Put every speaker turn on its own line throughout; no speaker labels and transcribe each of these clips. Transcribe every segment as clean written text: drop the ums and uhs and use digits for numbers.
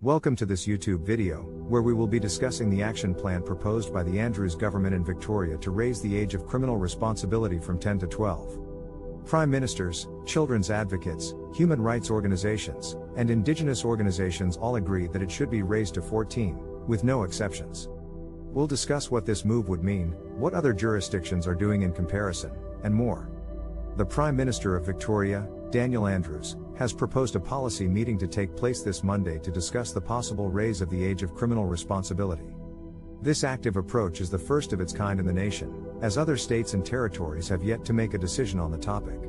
Welcome to this YouTube video, where we will be discussing the action plan proposed by the Andrews government in Victoria to raise the age of criminal responsibility from 10 to 12. Prime ministers, children's advocates, human rights organizations, and indigenous organizations all agree that it should be raised to 14, with no exceptions. We'll discuss what this move would mean, what other jurisdictions are doing in comparison, and more. The Prime Minister of Victoria, Daniel Andrews, has proposed a policy meeting to take place this Monday to discuss the possible raise of the age of criminal responsibility. This active approach is the first of its kind in the nation, as other states and territories have yet to make a decision on the topic.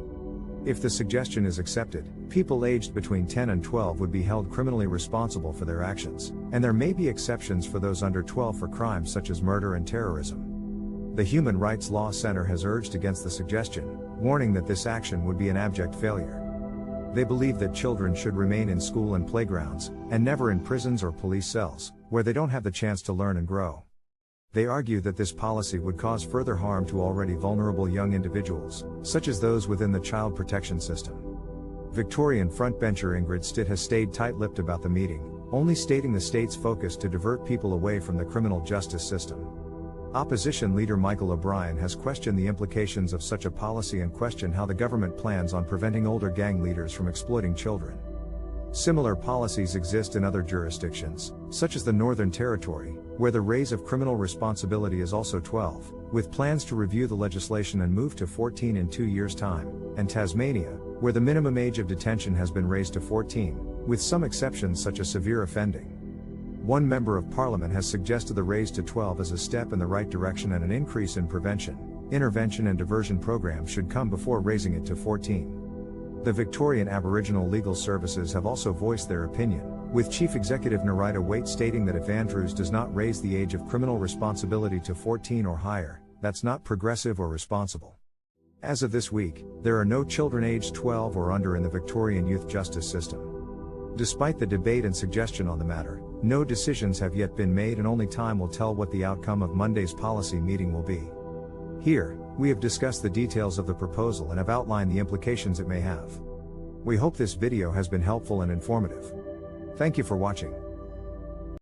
If the suggestion is accepted, people aged between 10 and 12 would be held criminally responsible for their actions, and there may be exceptions for those under 12 for crimes such as murder and terrorism. The Human Rights Law Center has urged against the suggestion, warning that this action would be an abject failure. They believe that children should remain in school and playgrounds, and never in prisons or police cells, where they don't have the chance to learn and grow. They argue that this policy would cause further harm to already vulnerable young individuals, such as those within the child protection system. Victorian frontbencher Ingrid Stitt has stayed tight-lipped about the meeting, only stating the state's focus to divert people away from the criminal justice system. Opposition leader Michael O'Brien has questioned the implications of such a policy and questioned how the government plans on preventing older gang leaders from exploiting children. Similar policies exist in other jurisdictions, such as the Northern Territory, where the raise of criminal responsibility is also 12, with plans to review the legislation and move to 14 in 2 years' time, and Tasmania, where the minimum age of detention has been raised to 14, with some exceptions such as severe offending. One member of parliament has suggested the raise to 12 as a step in the right direction, and an increase in prevention, intervention and diversion programs should come before raising it to 14. The Victorian Aboriginal Legal Services have also voiced their opinion, with Chief Executive Narita Waite stating that if Andrews does not raise the age of criminal responsibility to 14 or higher, that's not progressive or responsible. As of this week, there are no children aged 12 or under in the Victorian youth justice system. Despite the debate and suggestion on the matter, no decisions have yet been made, and only time will tell what the outcome of Monday's policy meeting will be. Here, we have discussed the details of the proposal and have outlined the implications it may have. We hope this video has been helpful and informative. Thank you for watching.